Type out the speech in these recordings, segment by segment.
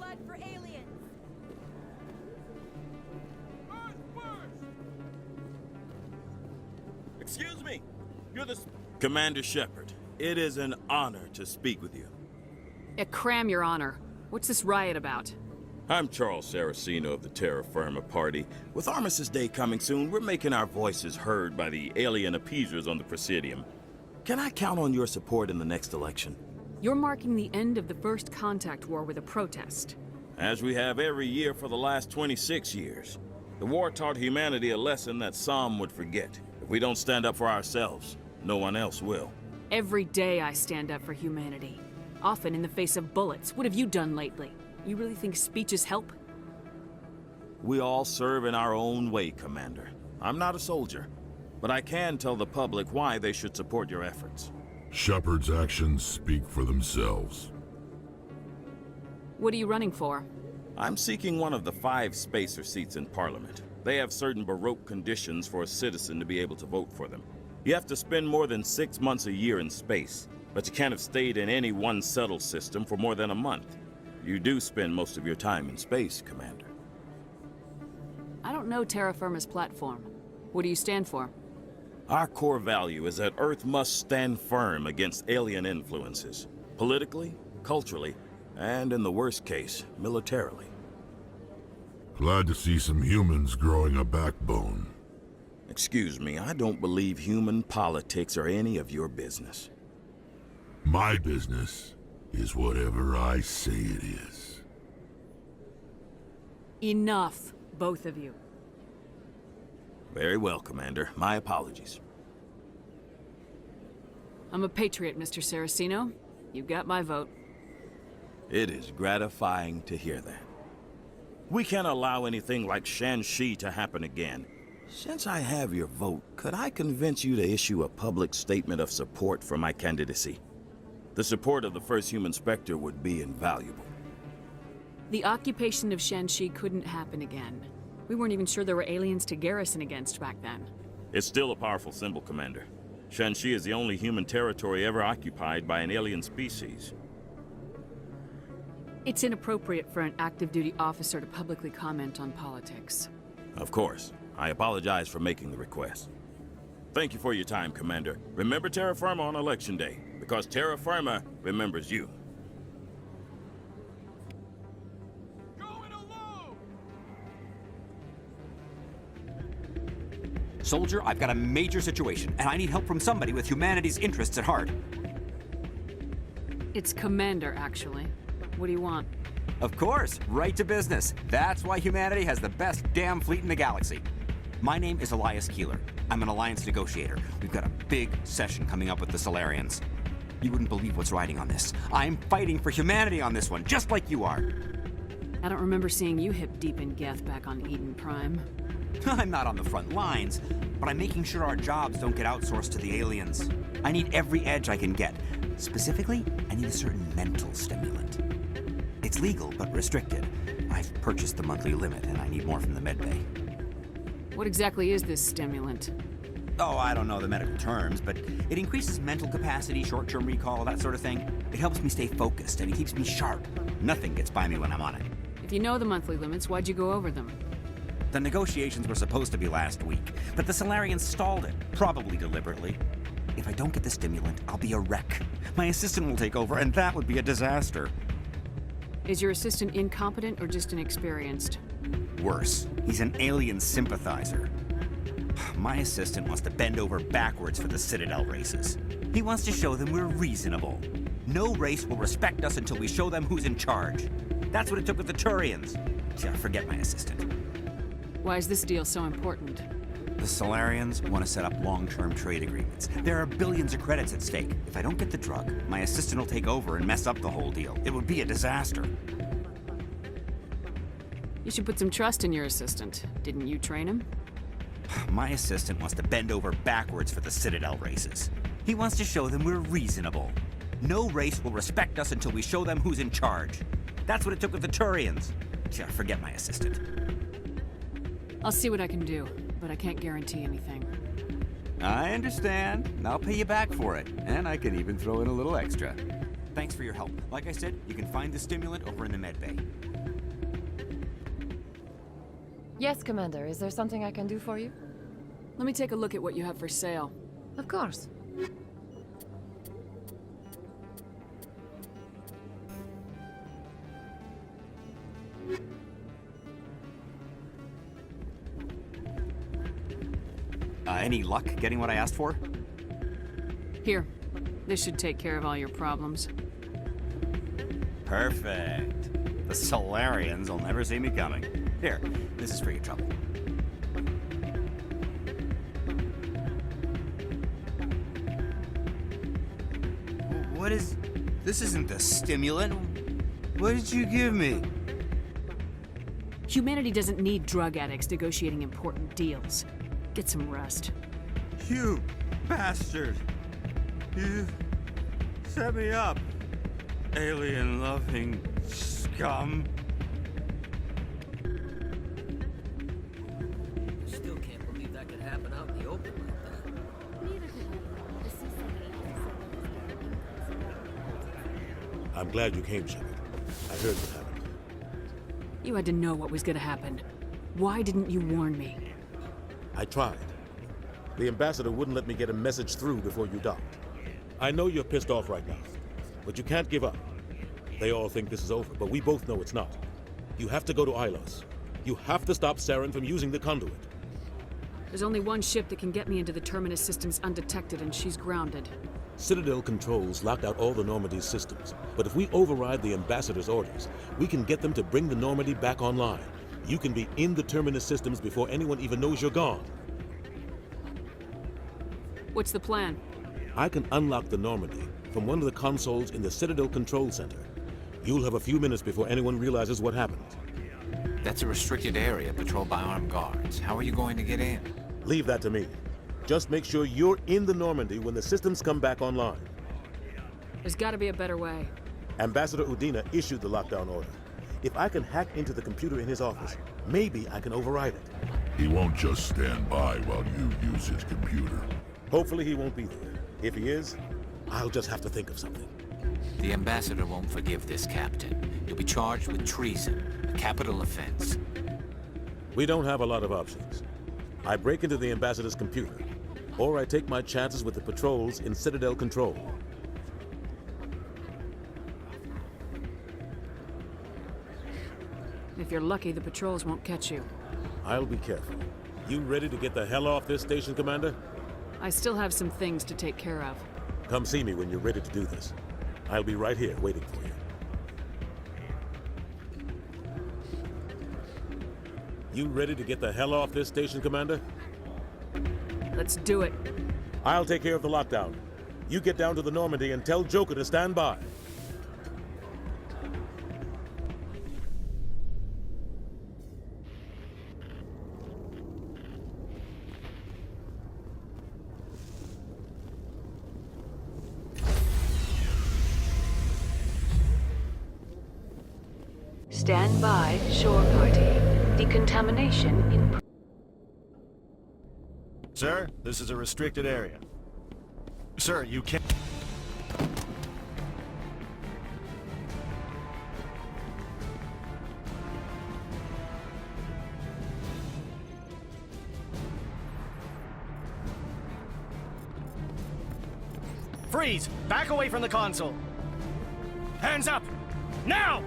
blood for aliens. Excuse me. You're the... Commander Shepard, it is an honor to speak with you. Cram, Your Honor. What's this riot about? I'm Charles Saraceno of the Terra Firma Party. With Armistice Day coming soon, we're making our voices heard by the alien appeasers on the Presidium. Can I count on your support in the next election? You're marking the end of the First Contact War with a protest. As we have every year for the last 26 years. The war taught humanity a lesson that some would forget. If we don't stand up for ourselves, no one else will. Every day I stand up for humanity. Often in the face of bullets. What have you done lately? You really think speeches help? We all serve in our own way, Commander. I'm not a soldier, but I can tell the public why they should support your efforts. Shepard's actions speak for themselves. What are you running for? I'm seeking one of the 5 spacer seats in Parliament. They have certain Baroque conditions for a citizen to be able to vote for them. You have to spend more than 6 months a year in space, but you can't have stayed in any one settled system for more than a month. You do spend most of your time in space, Commander. I don't know Terra Firma's platform. What do you stand for? Our core value is that Earth must stand firm against alien influences. Politically, culturally, and in the worst case, militarily. Glad to see some humans growing a backbone. Excuse me, I don't believe human politics are any of your business. My business is whatever I say it is. Enough, both of you. Very well, Commander. My apologies. I'm a patriot, Mr. Saraceno. You got my vote. It is gratifying to hear that. We can't allow anything like Shanxi to happen again. Since I have your vote, could I convince you to issue a public statement of support for my candidacy? The support of the first human Spectre would be invaluable. The occupation of Shanxi couldn't happen again. We weren't even sure there were aliens to garrison against back then. It's still a powerful symbol, Commander. Shanxi is the only human territory ever occupied by an alien species. It's inappropriate for an active duty officer to publicly comment on politics. Of course. I apologize for making the request. Thank you for your time, Commander. Remember Terra Firma on Election Day, because Terra Firma remembers you. Going alone! Soldier, I've got a major situation, and I need help from somebody with humanity's interests at heart. It's Commander, actually. What do you want? Of course, right to business. That's why humanity has the best damn fleet in the galaxy. My name is Elias Keeler. I'm an alliance negotiator. We've got a big session coming up with the Solarians. You wouldn't believe what's riding on this. I'm fighting for humanity on this one, just like you are. I don't remember seeing you hip deep in Geth back on Eden Prime. I'm not on the front lines, but I'm making sure our jobs don't get outsourced to the aliens. I need every edge I can get. Specifically, I need a certain mental stimulant. It's legal, but restricted. I've purchased the monthly limit, and I need more from the medbay. What exactly is this stimulant? Oh, I don't know the medical terms, but it increases mental capacity, short-term recall, that sort of thing. It helps me stay focused, and it keeps me sharp. Nothing gets by me when I'm on it. If you know the monthly limits, why'd you go over them? The negotiations were supposed to be last week, but the Solarians stalled it, probably deliberately. If I don't get the stimulant, I'll be a wreck. My assistant will take over, and that would be a disaster. Is your assistant incompetent or just inexperienced? Worse, he's an alien sympathizer. My assistant wants to bend over backwards for the Citadel races. He wants to show them we're reasonable. No race will respect us until we show them who's in charge. That's what it took with the Turians. Yeah, forget my assistant. Why is this deal so important? The Solarians want to set up long-term trade agreements. There are billions of credits at stake. If I don't get the drug, my assistant will take over and mess up the whole deal. It would be a disaster. You should put some trust in your assistant. Didn't you train him? My assistant wants to bend over backwards for the Citadel races. He wants to show them we're reasonable. No race will respect us until we show them who's in charge. That's what it took with the Turians. Yeah, forget my assistant. I'll see what I can do, but I can't guarantee anything. I understand. I'll pay you back for it. And I can even throw in a little extra. Thanks for your help. Like I said, you can find the stimulant over in the medbay. Yes, Commander. Is there something I can do for you? Let me take a look at what you have for sale. Of course. Any luck getting what I asked for? Here. This should take care of all your problems. Perfect. The Solarians will never see me coming. Here, this is for your trouble. What is... This isn't the stimulant. What did you give me? Humanity doesn't need drug addicts negotiating important deals. Get some rest. You bastard! You set me up, alien-loving scum. Still can't believe that could happen out in the open like that. I'm glad you came, Shepard. I heard what happened. You had to know what was gonna happen. Why didn't you warn me? I tried. The ambassador wouldn't let me get a message through before you docked. I know you're pissed off right now, but you can't give up. They all think this is over, but we both know it's not. You have to go to Ilos. You have to stop Saren from using the conduit. There's only one ship that can get me into the Terminus systems undetected, and she's grounded. Citadel controls locked out all the Normandy's systems, but if we override the ambassador's orders, we can get them to bring the Normandy back online. You can be in the Terminus systems before anyone even knows you're gone. What's the plan? I can unlock the Normandy from one of the consoles in the Citadel Control Center. You'll have a few minutes before anyone realizes what happened. That's a restricted area patrolled by armed guards. How are you going to get in? Leave that to me. Just make sure you're in the Normandy when the systems come back online. There's gotta be a better way. Ambassador Udina issued the lockdown order. If I can hack into the computer in his office, maybe I can override it. He won't just stand by while you use his computer. Hopefully he won't be there. If he is, I'll just have to think of something. The ambassador won't forgive this, Captain. You'll be charged with treason, a capital offense. We don't have a lot of options. I break into the ambassador's computer, or I take my chances with the patrols in Citadel Control. If you're lucky, the patrols won't catch you. I'll be careful. You ready to get the hell off this station, Commander? I still have some things to take care of. Come see me when you're ready to do this. I'll be right here waiting for you. You ready to get the hell off this station, Commander? Let's do it. I'll take care of the lockdown. You get down to the Normandy and tell Joker to stand by. Stand by, shore party. Decontamination in... Sir, this is a restricted area. Sir, you can't... Freeze! Back away from the console! Hands up! Now!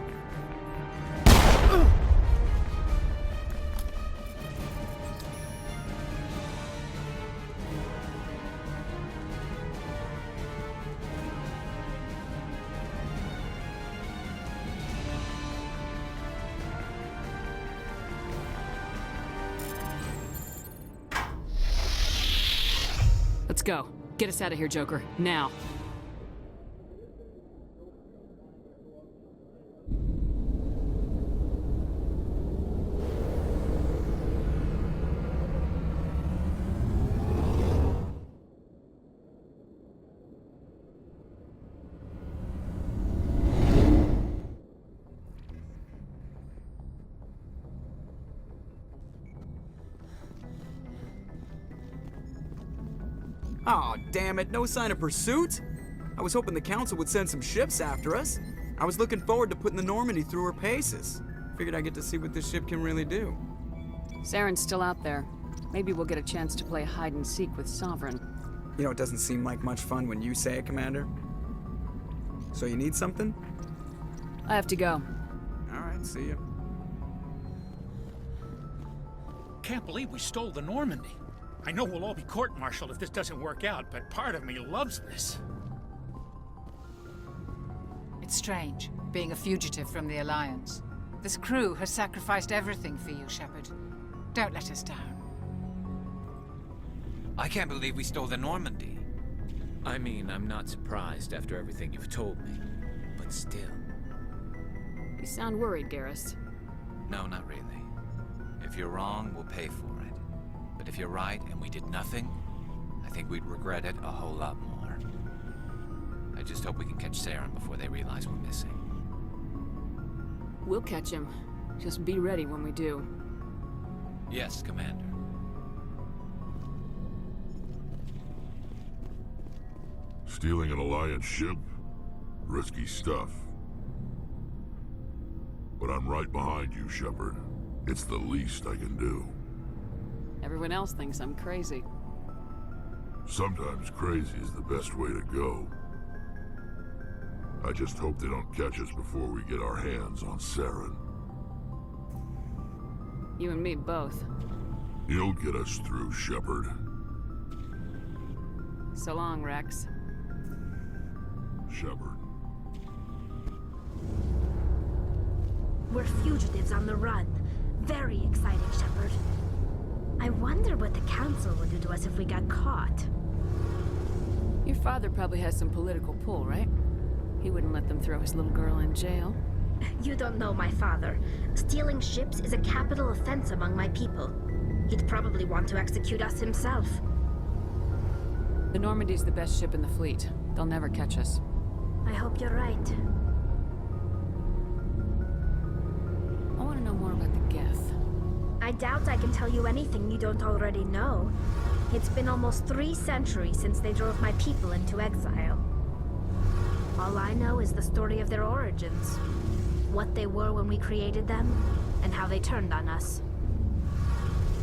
Let's go. Get us out of here, Joker. Now. Aw, damn it, no sign of pursuit? I was hoping the Council would send some ships after us. I was looking forward to putting the Normandy through her paces. Figured I'd get to see what this ship can really do. Saren's still out there. Maybe we'll get a chance to play hide and seek with Sovereign. You know, it doesn't seem like much fun when you say it, Commander. So you need something? I have to go. Alright, see ya. Can't believe we stole the Normandy. I know we'll all be court-martialed if this doesn't work out, but part of me loves this. It's strange, being a fugitive from the Alliance. This crew has sacrificed everything for you, Shepard. Don't let us down. I can't believe we stole the Normandy. I mean, I'm not surprised after everything you've told me, but still. You sound worried, Garrus. No, not really. If you're wrong, we'll pay for it. But if you're right and we did nothing, I think we'd regret it a whole lot more. I just hope we can catch Saren before they realize we're missing. We'll catch him. Just be ready when we do. Yes, Commander. Stealing an Alliance ship? Risky stuff. But I'm right behind you, Shepard. It's the least I can do. Everyone else thinks I'm crazy. Sometimes crazy is the best way to go. I just hope they don't catch us before we get our hands on Saren. You and me both. You'll get us through, Shepard. So long, Rex. Shepard. We're fugitives on the run. Very exciting, Shepard. I wonder what the Council would do to us if we got caught. Your father probably has some political pull, right? He wouldn't let them throw his little girl in jail. You don't know my father. Stealing ships is a capital offense among my people. He'd probably want to execute us himself. The Normandy's the best ship in the fleet. They'll never catch us. I hope you're right. I want to know more about the Geth. I doubt I can tell you anything you don't already know. It's been almost 3 centuries since they drove my people into exile. All I know is the story of their origins. What they were when we created them, and how they turned on us.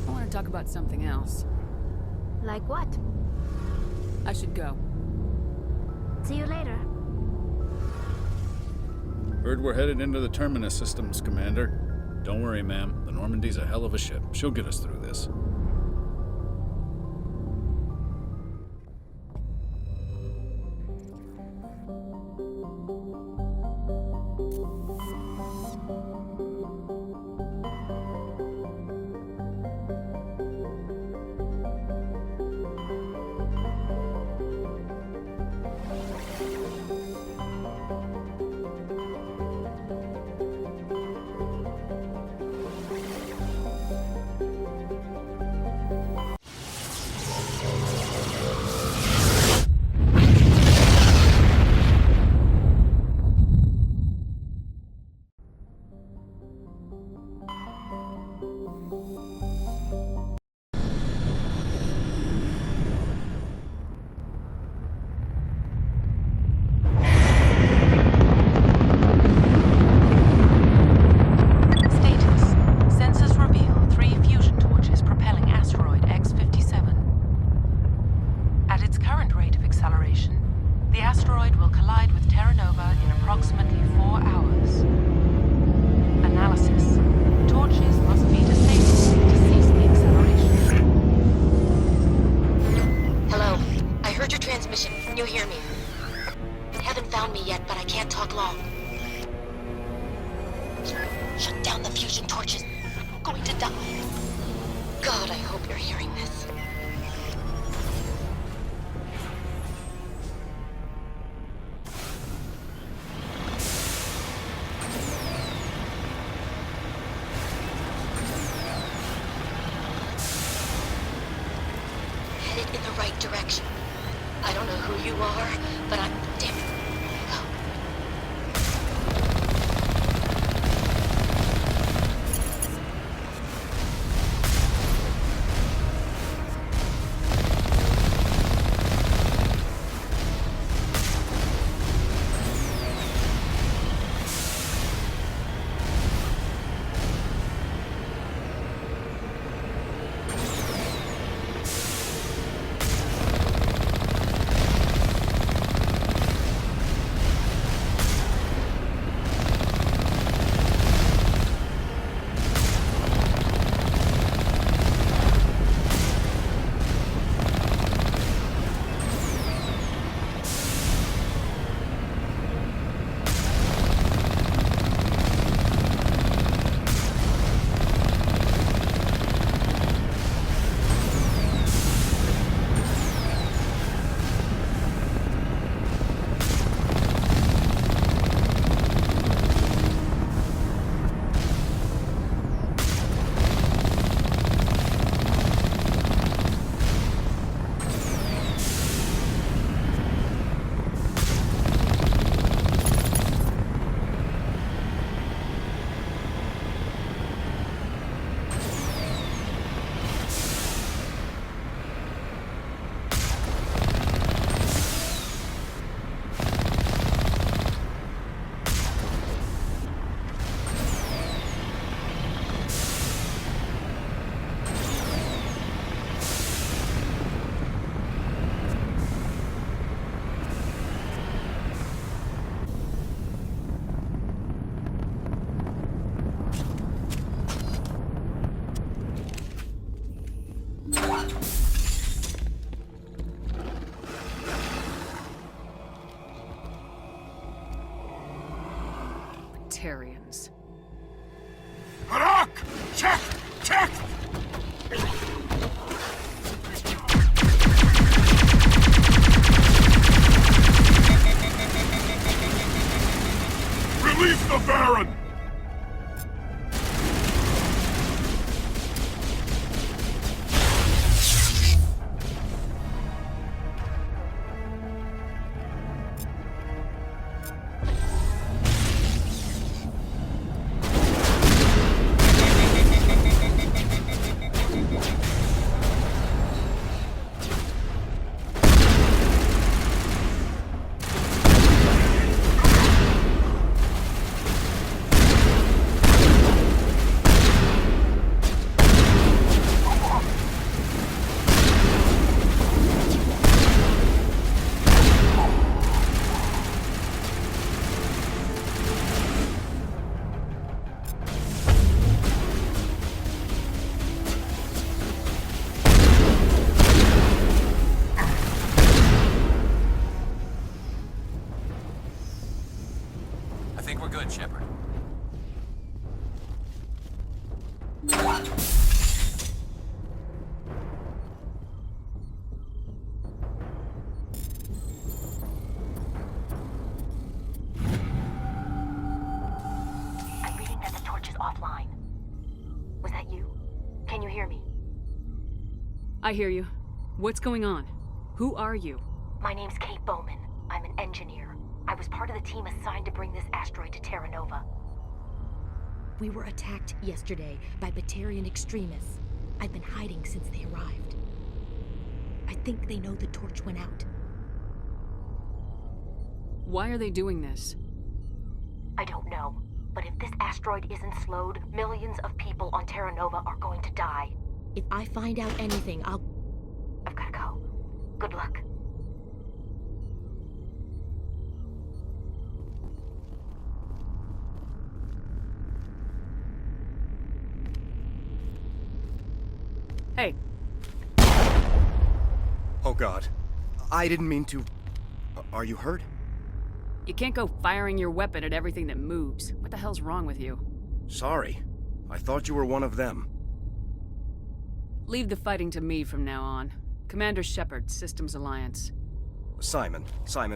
I want to talk about something else. Like what? I should go. See you later. Heard we're headed into the Terminus systems, Commander. Don't worry, ma'am. The Normandy's a hell of a ship. She'll get us through this. In the right direction. I don't know who you are, but I'm damn. Batarians. Harak! Check! Check! Release the Baron! I think we're good, Shepard. I'm reading that the torch is offline. Was that you? Can you hear me? I hear you. What's going on? Who are you? My name's Kate Bowman. I'm an engineer. I was part of the team assigned to bring this asteroid to Terra Nova. We were attacked yesterday by Batarian extremists. I've been hiding since they arrived. I think they know the torch went out. Why are they doing this? I don't know, but if this asteroid isn't slowed, millions of people on Terra Nova are going to die. If I find out anything, I've gotta go. Good luck. Hey. Oh God. I didn't mean to... Are you hurt? You can't go firing your weapon at everything that moves. What the hell's wrong with you? Sorry. I thought you were one of them. Leave the fighting to me from now on. Commander Shepard, Systems Alliance. Simon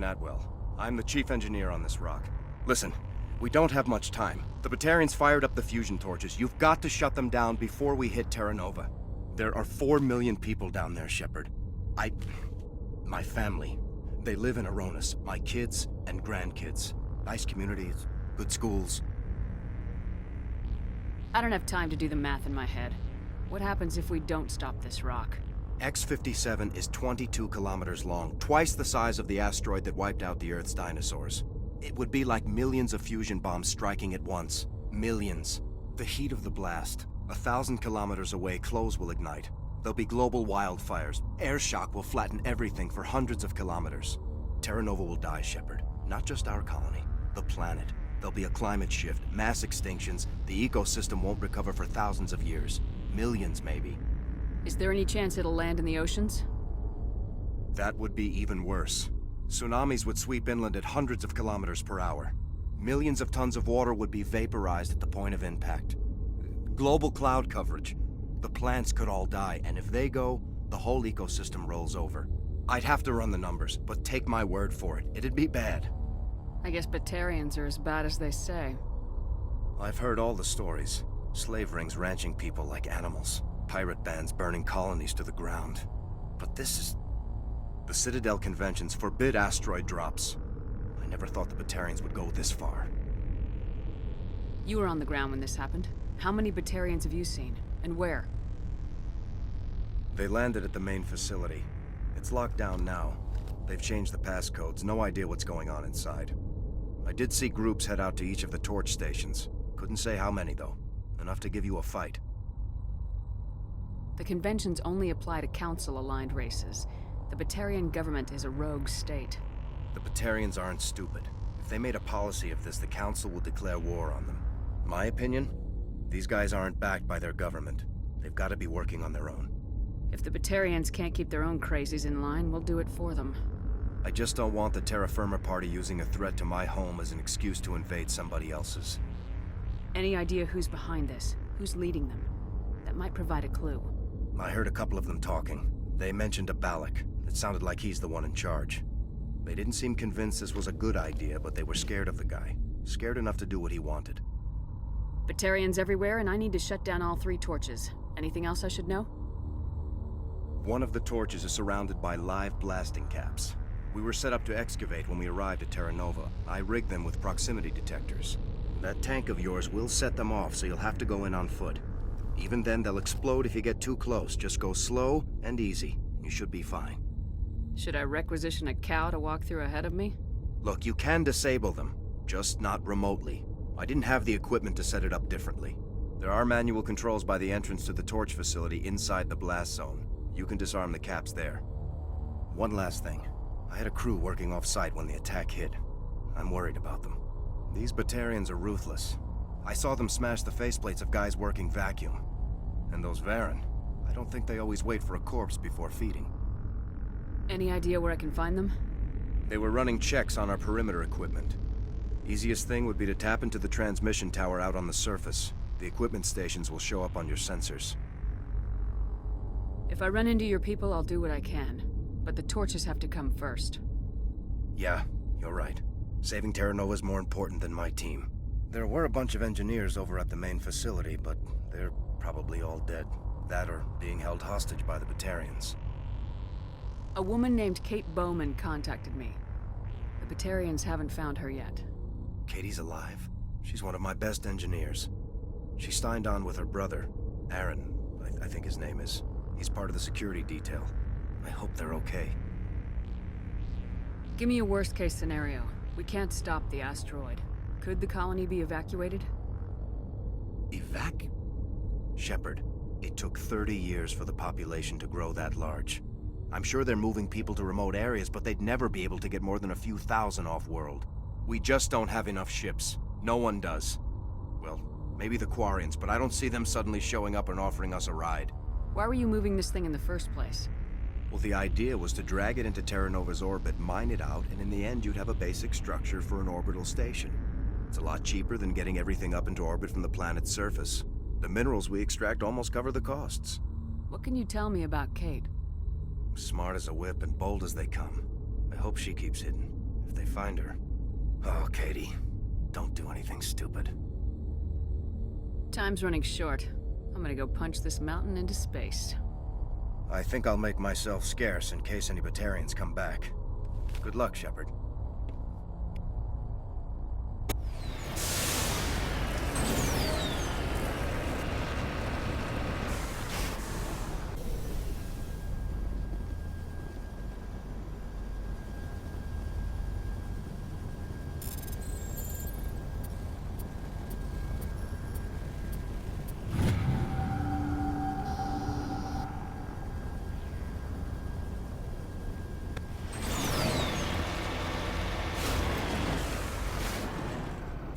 Atwell. I'm the chief engineer on this rock. Listen, we don't have much time. The Batarians fired up the fusion torches. You've got to shut them down before we hit Terra Nova. There are 4 million people down there, Shepard. My family. They live in Aronis. My kids and grandkids. Nice communities, good schools. I don't have time to do the math in my head. What happens if we don't stop this rock? X-57 is 22 kilometers long, twice the size of the asteroid that wiped out the Earth's dinosaurs. It would be like millions of fusion bombs striking at once. Millions. The heat of the blast. 1,000 kilometers away, clothes will ignite. There'll be global wildfires. Air shock will flatten everything for hundreds of kilometers. Terra Nova will die, Shepard. Not just our colony. The planet. There'll be a climate shift, mass extinctions. The ecosystem won't recover for thousands of years. Millions, maybe. Is there any chance it'll land in the oceans? That would be even worse. Tsunamis would sweep inland at hundreds of kilometers per hour. Millions of tons of water would be vaporized at the point of impact. Global cloud coverage. The plants could all die, and if they go, the whole ecosystem rolls over. I'd have to run the numbers, but take my word for it. It'd be bad. I guess Batarians are as bad as they say. I've heard all the stories. Slave rings ranching people like animals. Pirate bands burning colonies to the ground. But this is... The Citadel conventions forbid asteroid drops. I never thought the Batarians would go this far. You were on the ground when this happened. How many Batarians have you seen? And where? They landed at the main facility. It's locked down now. They've changed the passcodes. No idea what's going on inside. I did see groups head out to each of the torch stations. Couldn't say how many, though. Enough to give you a fight. The conventions only apply to Council-aligned races. The Batarian government is a rogue state. The Batarians aren't stupid. If they made a policy of this, the Council will declare war on them. My opinion? These guys aren't backed by their government. They've got to be working on their own. If the Batarians can't keep their own crazies in line, we'll do it for them. I just don't want the Terra Firma Party using a threat to my home as an excuse to invade somebody else's. Any idea who's behind this? Who's leading them? That might provide a clue. I heard a couple of them talking. They mentioned a Balak. It sounded like he's the one in charge. They didn't seem convinced this was a good idea, but they were scared of the guy. Scared enough to do what he wanted. Batarians everywhere, and I need to shut down all 3 torches. Anything else I should know? One of the torches is surrounded by live blasting caps. We were set up to excavate when we arrived at Terra Nova. I rigged them with proximity detectors. That tank of yours will set them off, so you'll have to go in on foot. Even then, they'll explode if you get too close. Just go slow and easy. You should be fine. Should I requisition a cow to walk through ahead of me? Look, you can disable them, just not remotely. I didn't have the equipment to set it up differently. There are manual controls by the entrance to the torch facility inside the blast zone. You can disarm the caps there. One last thing. I had a crew working off-site when the attack hit. I'm worried about them. These Batarians are ruthless. I saw them smash the faceplates of guys working vacuum. And those Varen, I don't think they always wait for a corpse before feeding. Any idea where I can find them? They were running checks on our perimeter equipment. Easiest thing would be to tap into the transmission tower out on the surface. The equipment stations will show up on your sensors. If I run into your people, I'll do what I can. But the torches have to come first. Yeah, you're right. Saving Terra Nova is more important than my team. There were a bunch of engineers over at the main facility, but they're probably all dead. That or being held hostage by the Batarians. A woman named Kate Bowman contacted me. The Batarians haven't found her yet. Katie's alive. She's one of my best engineers. She signed on with her brother, Aaron, I think his name is. He's part of the security detail. I hope they're okay. Give me a worst-case scenario. We can't stop the asteroid. Could the colony be evacuated? Shepard, it took 30 years for the population to grow that large. I'm sure they're moving people to remote areas, but they'd never be able to get more than a few thousand off-world. We just don't have enough ships. No one does. Well, maybe the Quarians, but I don't see them suddenly showing up and offering us a ride. Why were you moving this thing in the first place? Well, the idea was to drag it into Terra Nova's orbit, mine it out, and in the end you'd have a basic structure for an orbital station. It's a lot cheaper than getting everything up into orbit from the planet's surface. The minerals we extract almost cover the costs. What can you tell me about Kate? Smart as a whip and bold as they come. I hope she keeps hidden. If they find her... Oh, Katie. Don't do anything stupid. Time's running short. I'm gonna go punch this mountain into space. I think I'll make myself scarce in case any Batarians come back. Good luck, Shepard.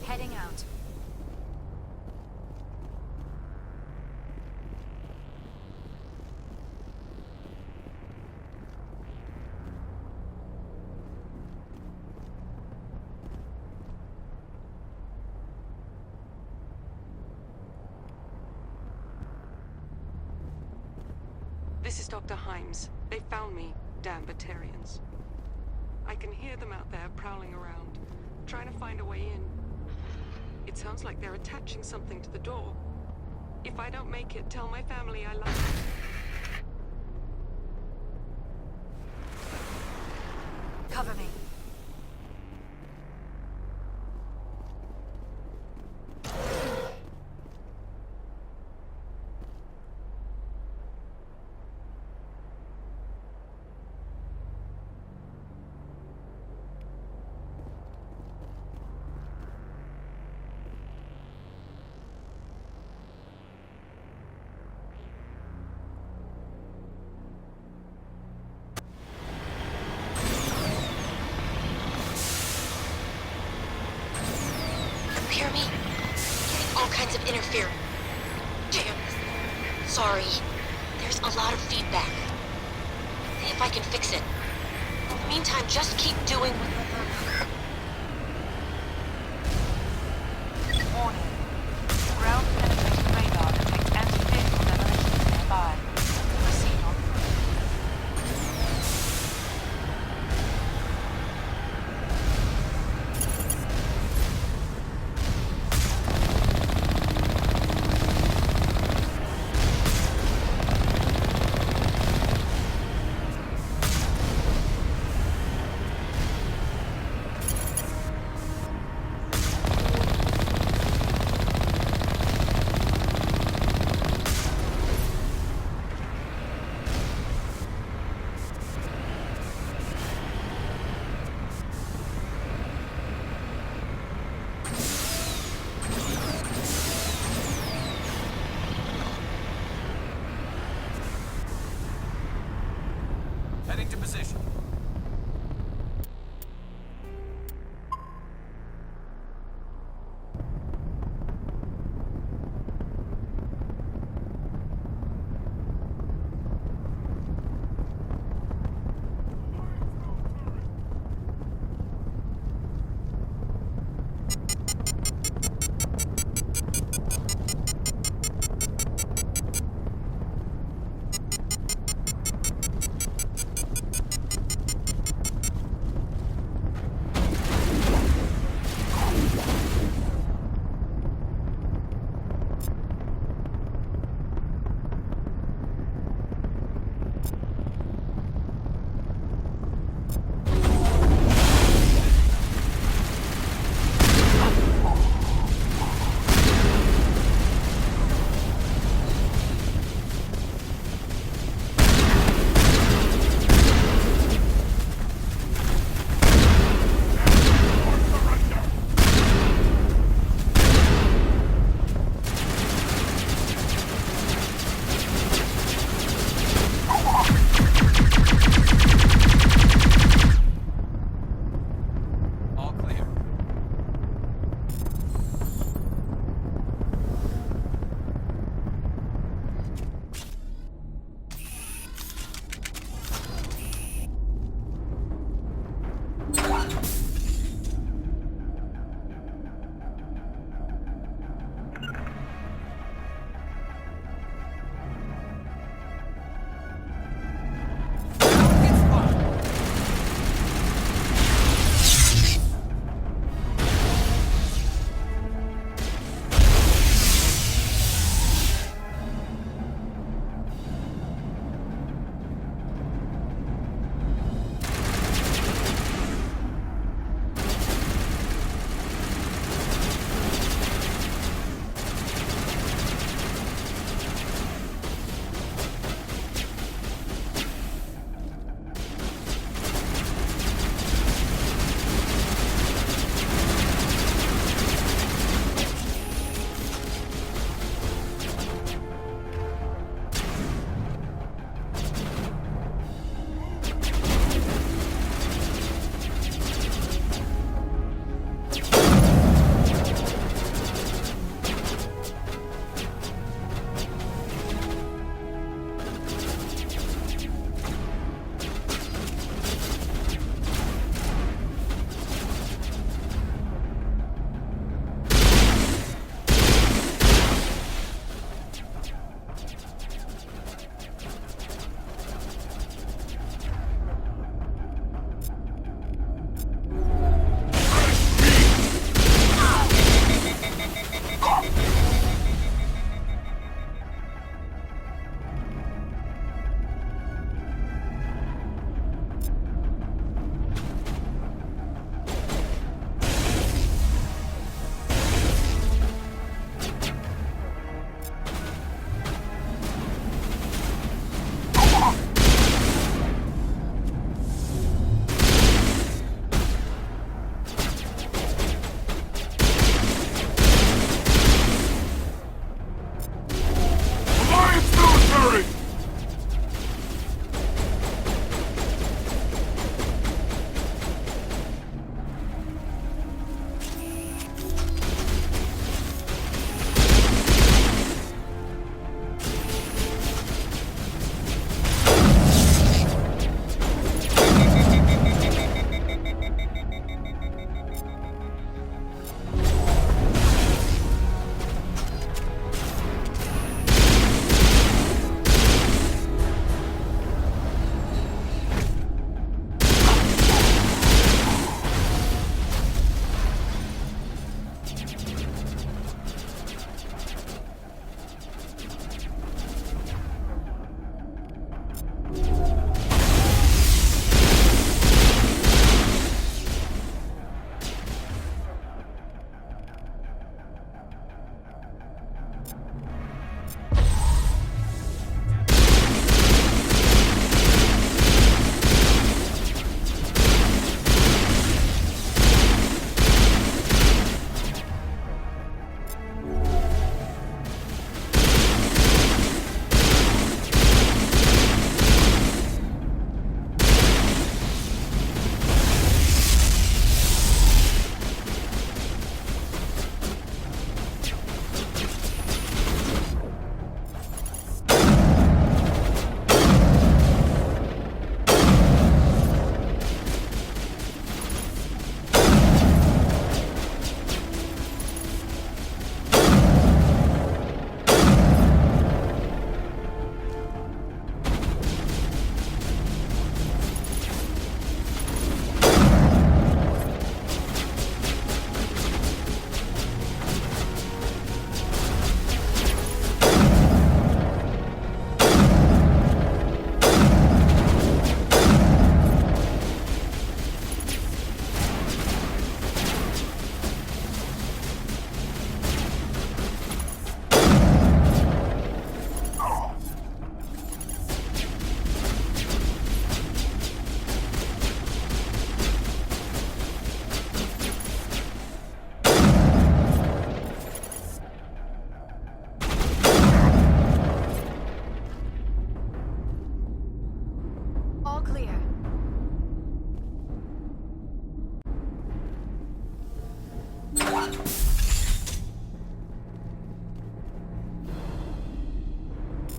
Heading out. This is Dr. Himes. They found me, damn Batarians. I can hear them out there prowling around, trying to find a way in. It sounds like they're attaching something to the door. If I don't make it, tell my family I love them. Cover me. Hear me? Getting all kinds of interference. Damn. Sorry. There's a lot of feedback. See if I can fix it. In the meantime, just keep doing what you're doing. Warning.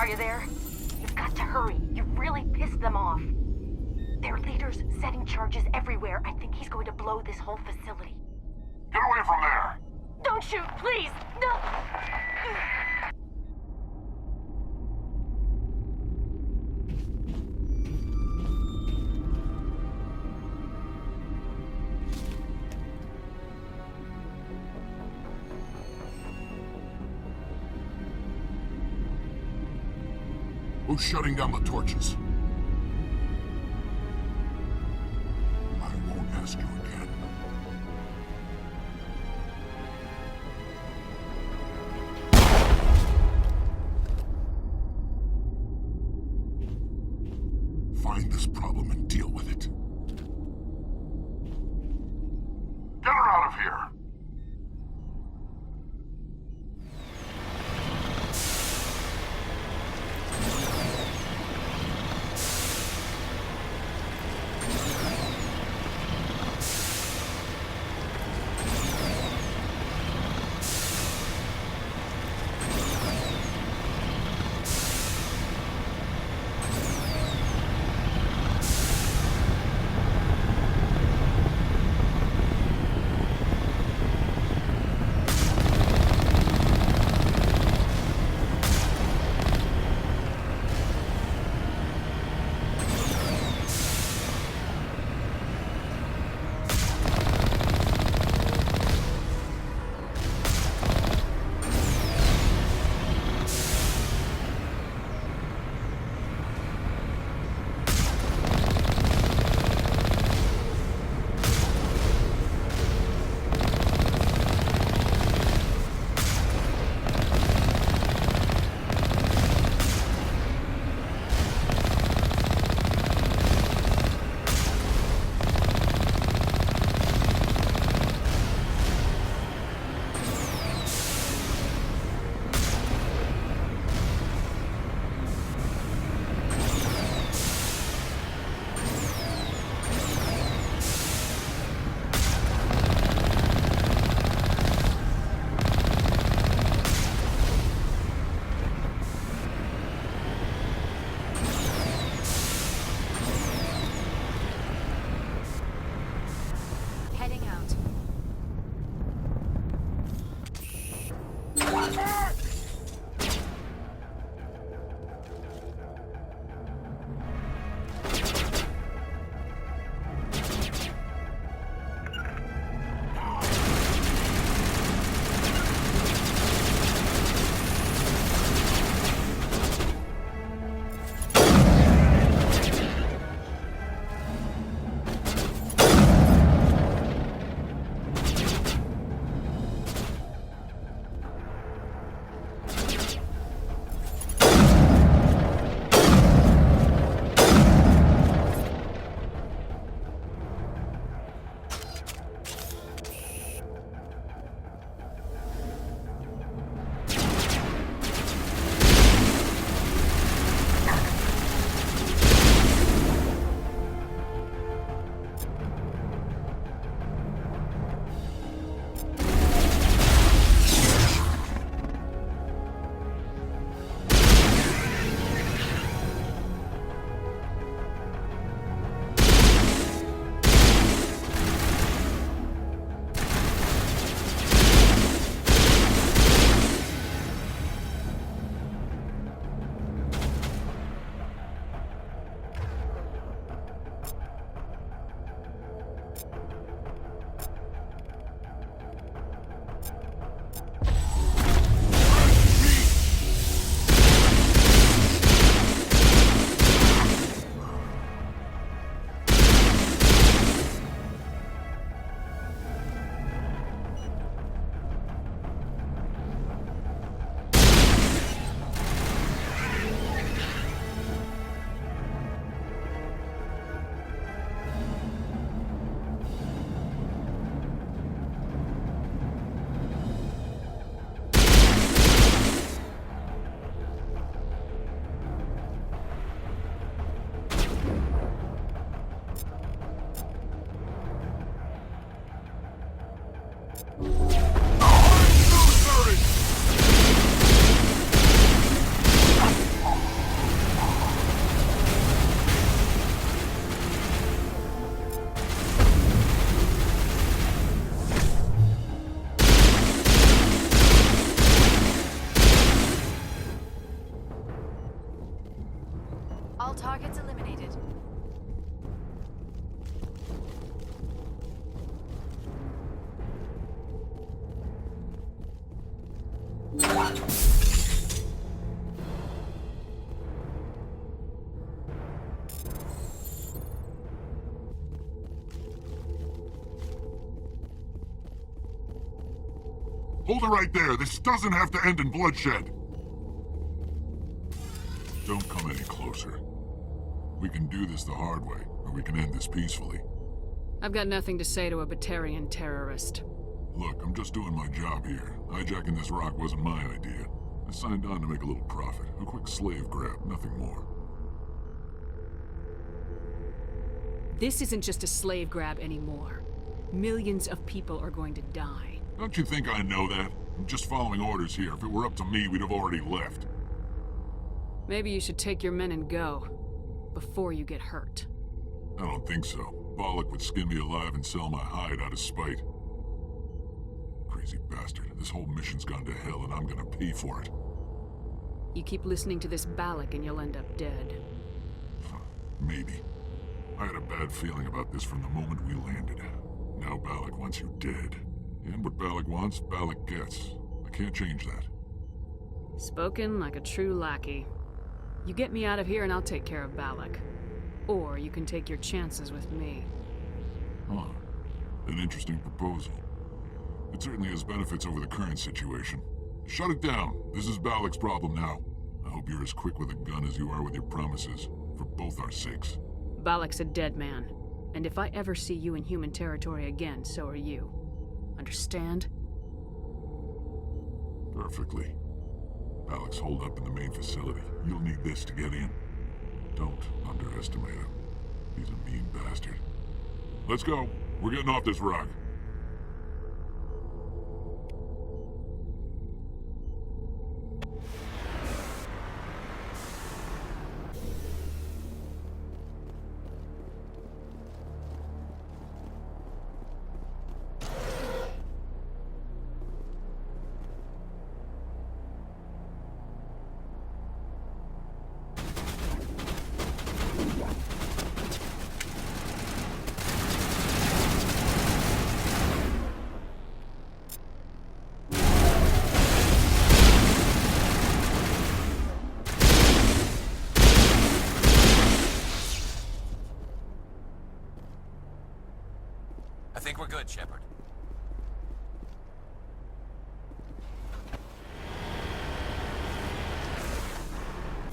Are you there? You've got to hurry. You've really pissed them off. Their leader's setting charges everywhere. I think he's going to blow this whole facility. Get away from there! Don't shoot, please! No! Who's shutting down the torches? I won't ask you again. Find this problem and deal with it. Get her out of here! you Hold it right there. This doesn't have to end in bloodshed. Don't come any closer. We can do this the hard way, or we can end this peacefully. I've got nothing to say to a Batarian terrorist. Look, I'm just doing my job here. Hijacking this rock wasn't my idea. I signed on to make a little profit. A quick slave grab, nothing more. This isn't just a slave grab anymore. Millions of people are going to die. Don't you think I know that? I'm just following orders here. If it were up to me, we'd have already left. Maybe you should take your men and go, before you get hurt. I don't think so. Bollock would skin me alive and sell my hide out of spite. Crazy bastard. This whole mission's gone to hell and I'm gonna pay for it. You keep listening to this Balak and you'll end up dead. Maybe. I had a bad feeling about this from the moment we landed. Now Balak wants you dead. And what Balak wants, Balak gets. I can't change that. Spoken like a true lackey. You get me out of here and I'll take care of Balak. Or you can take your chances with me. Huh. An interesting proposal. It certainly has benefits over the current situation. Shut it down. This is Balak's problem now. I hope you're as quick with a gun as you are with your promises, for both our sakes. Balak's a dead man. And if I ever see you in human territory again, so are you. Understand? Perfectly. Balak's holed up in the main facility. You'll need this to get in. Don't underestimate him. He's a mean bastard. Let's go. We're getting off this rock. I think we're good, Shepard.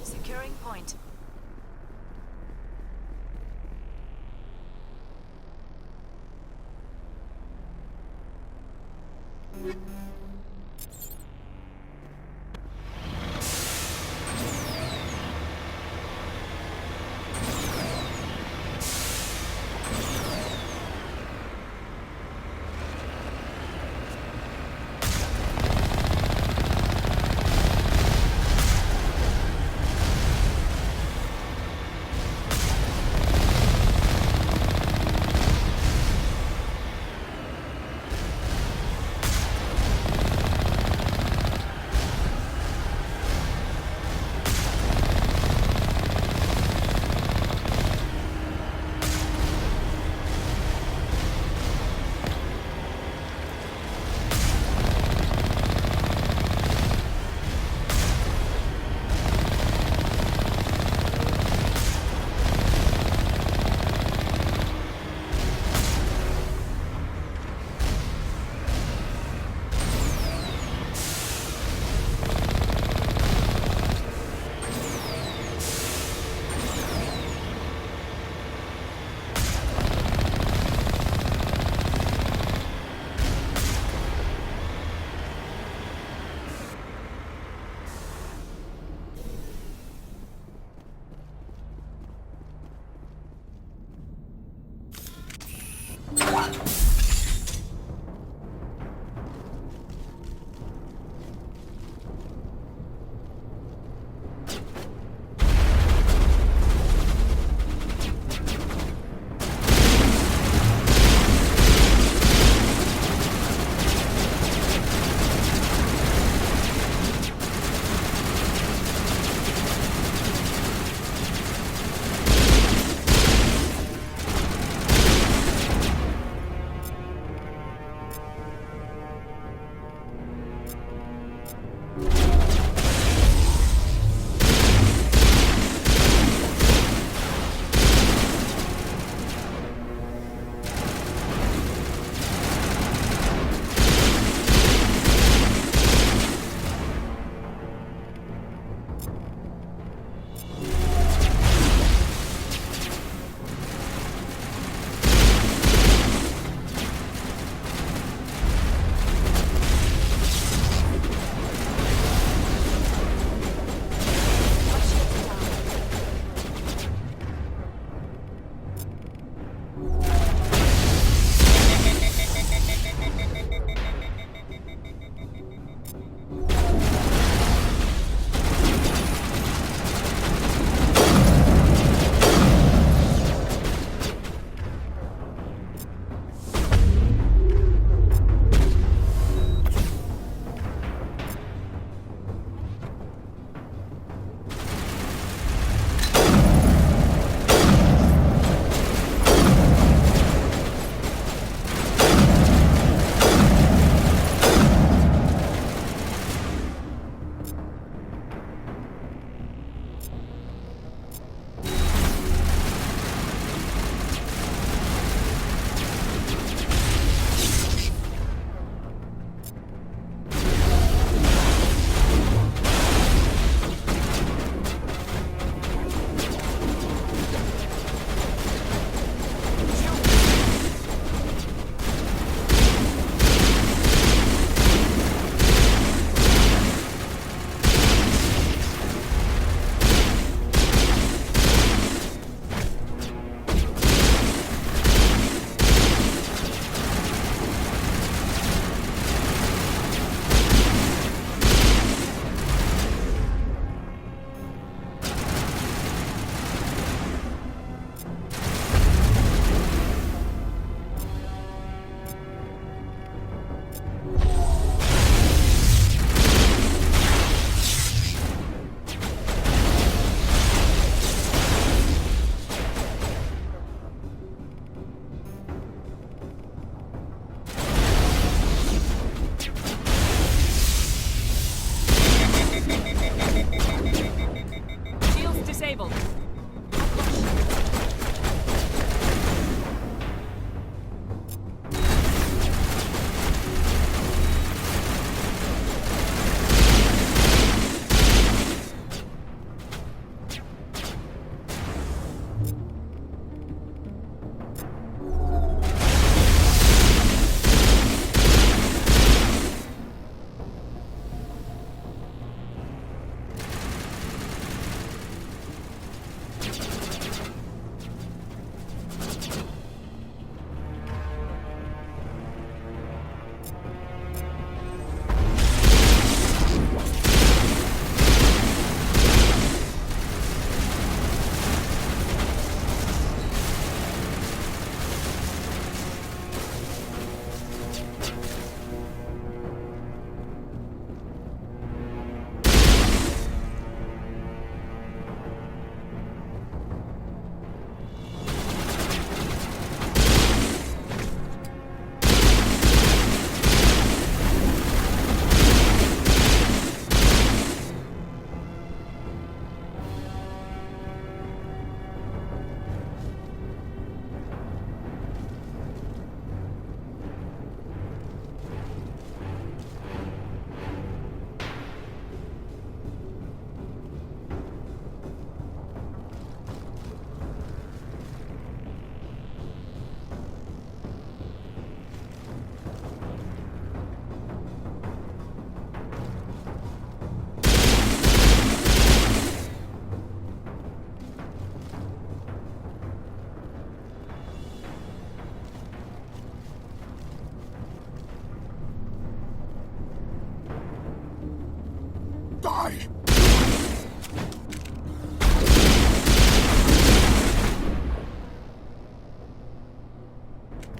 Securing point.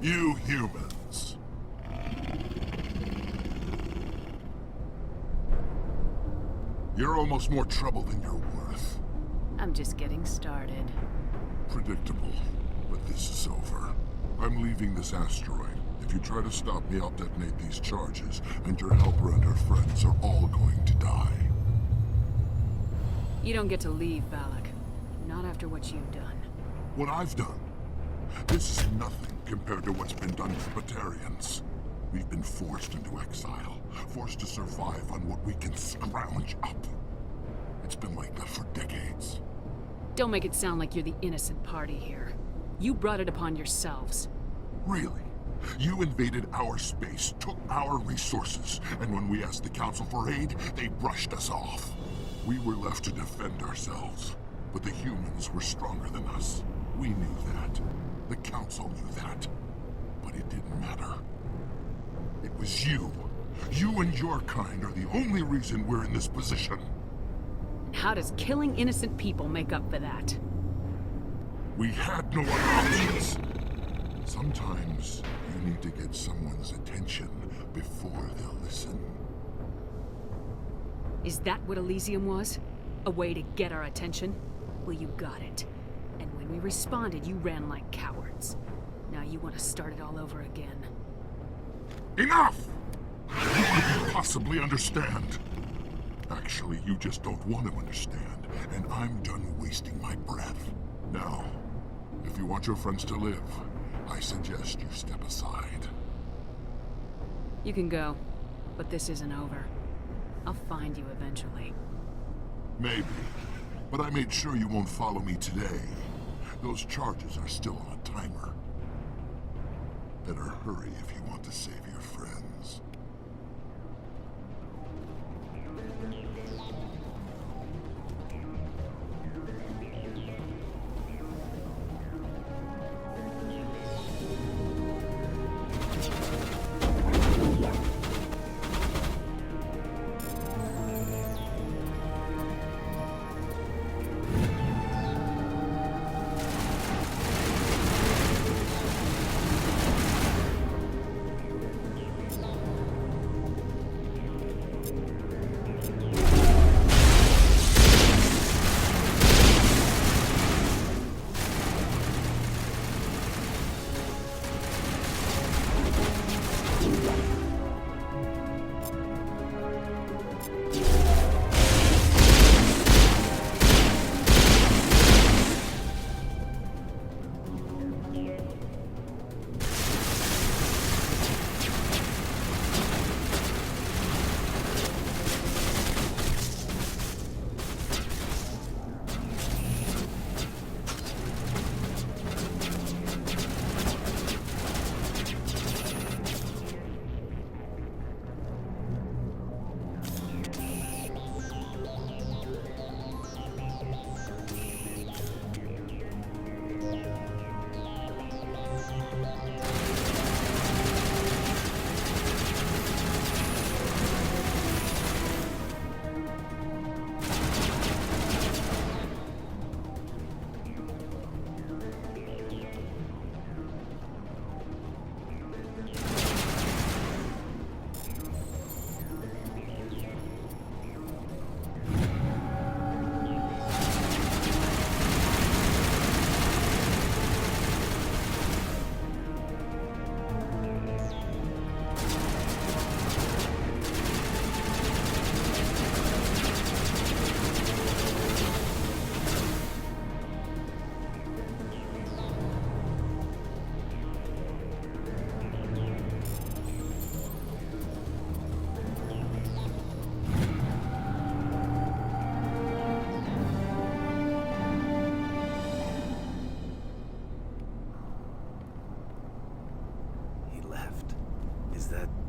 You humans. You're almost more trouble than you're worth. I'm just getting started. Predictable, but this is over. I'm leaving this asteroid. If you try to stop me, I'll detonate these charges, and your helper and her friends are all going to die. You don't get to leave, Balak. Not after what you've done. What I've done? This is nothing compared to what's been done to Batarians. We've been forced into exile, forced to survive on what we can scrounge up. It's been like that for decades. Don't make it sound like you're the innocent party here. You brought it upon yourselves. Really? You invaded our space, took our resources, and when we asked the Council for aid, they brushed us off. We were left to defend ourselves, but the humans were stronger than us. We knew that. The Council knew that. But it didn't matter. It was you. You and your kind are the only reason we're in this position. And how does killing innocent people make up for that? We had no other options. Sometimes you need to get someone's attention before they'll listen. Is that what Elysium was? A way to get our attention? Well, you got it. And when we responded, you ran like cowards. Now you want to start it all over again. Enough! You couldn't possibly understand. Actually, you just don't want to understand, and I'm done wasting my breath. Now, if you want your friends to live, I suggest you step aside. You can go, but this isn't over. I'll find you eventually. Maybe, but I made sure you won't follow me today. Those charges are still on a timer. Better hurry if you want to save your friends.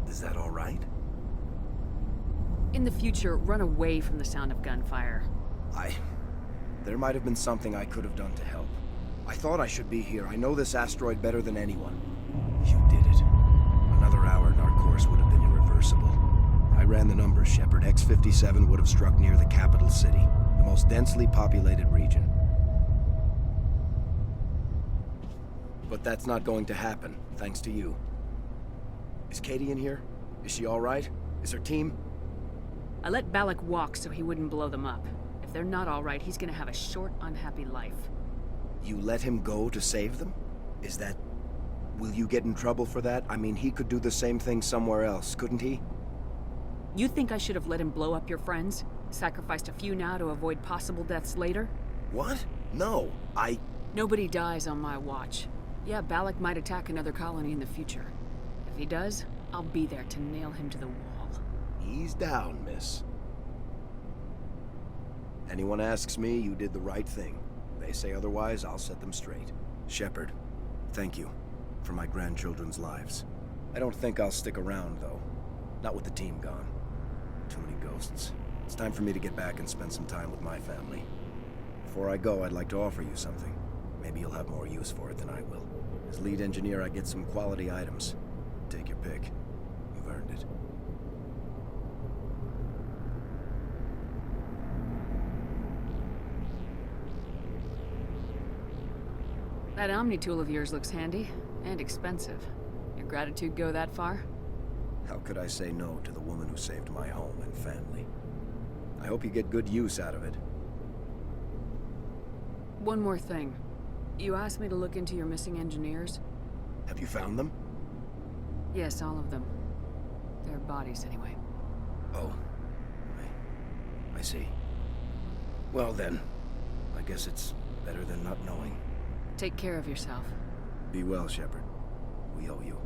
Is that all right? In the future, run away from the sound of gunfire. There might have been something I could have done to help. I thought I should be here. I know this asteroid better than anyone. You did it. Another hour and our course would have been irreversible. I ran the numbers, Shepard. X-57 would have struck near the capital city, the most densely populated region. But that's not going to happen. thanks to you. Is Katie in here? Is she all right? Is her team? I let Balak walk so he wouldn't blow them up. If they're not all right, he's gonna have a short, unhappy life. You let him go to save them? Is that... Will you get in trouble for that? I mean, he could do the same thing somewhere else, couldn't he? You think I should have let him blow up your friends? Sacrificed a few now to avoid possible deaths later? What? No, Nobody dies on my watch. Yeah, Balak might attack another colony in the future. If he does, I'll be there to nail him to the wall. Ease down, miss. Anyone asks me, you did the right thing. They say otherwise, I'll set them straight. Shepard, thank you for my grandchildren's lives. I don't think I'll stick around, though. Not with the team gone. Too many ghosts. It's time for me to get back and spend some time with my family. Before I go, I'd like to offer you something. Maybe you'll have more use for it than I will. As lead engineer, I get some quality items. Take your pick. You've earned it. That Omni tool of yours looks handy and expensive. Your gratitude go that far? How could I say no to the woman who saved my home and family? I hope you get good use out of it. One more thing. You asked me to look into your missing engineers? Have you found them? Yes, all of them. Their bodies, anyway. Oh. I see. Well then, I guess it's better than not knowing. Take care of yourself. Be well, Shepard. We owe you.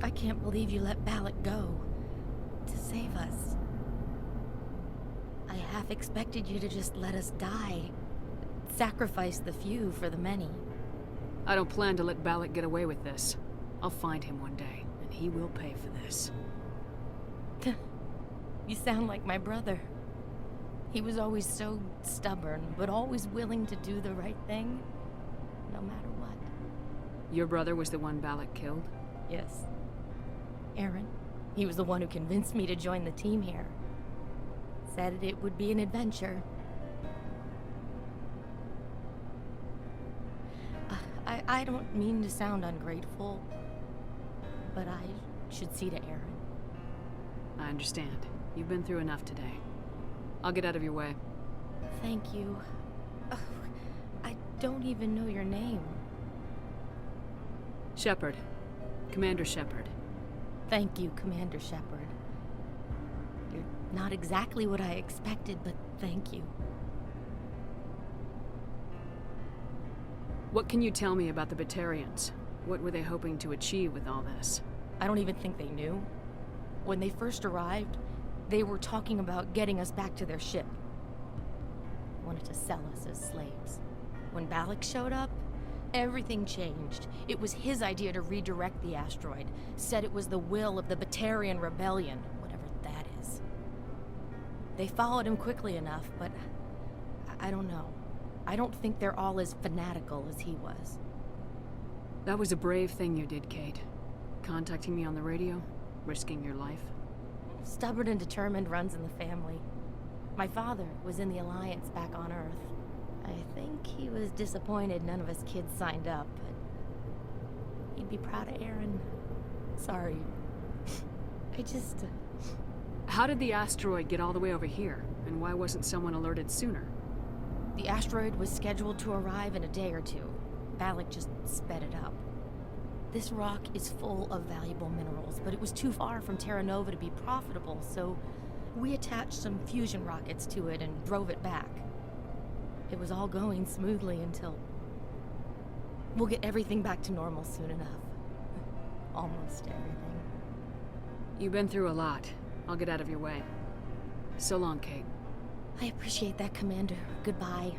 I can't believe you let Balak go. To save us. I half expected you to just let us die. Sacrifice the few for the many. I don't plan to let Balak get away with this. I'll find him one day, and he will pay for this. You sound like my brother. He was always so stubborn, but always willing to do the right thing, no matter what. Your brother was the one Balak killed? Yes. Aaron. He was the one who convinced me to join the team here. Said it would be an adventure. I don't mean to sound ungrateful, but I should see to Aaron. I understand. You've been through enough today. I'll get out of your way. Thank you. Oh, I don't even know your name. Shepard. Commander Shepard. Thank you, Commander Shepard. You're not exactly what I expected, but thank you. What can you tell me about the Batarians? What were they hoping to achieve with all this? I don't even think they knew. When they first arrived, they were talking about getting us back to their ship. Wanted to sell us as slaves. When Balak showed up, everything changed. It was his idea to redirect the asteroid. Said it was the will of the Batarian Rebellion, whatever that is. They followed him quickly enough, but I don't know. I don't think they're all as fanatical as he was. That was a brave thing you did, Kate. Contacting me on the radio, risking your life. Stubborn and determined runs in the family. My father was in the Alliance back on Earth. I think he was disappointed none of us kids signed up, but he'd be proud of Aaron. Sorry. I just... How did the asteroid get all the way over here? And why wasn't someone alerted sooner? The asteroid was scheduled to arrive in a day or two. Balak just sped it up. This rock is full of valuable minerals, but it was too far from Terra Nova to be profitable, so we attached some fusion rockets to it and drove it back. It was all going smoothly until... We'll get everything back to normal soon enough. Almost everything. You've been through a lot. I'll get out of your way. So long, Kate. I appreciate that, Commander. Goodbye.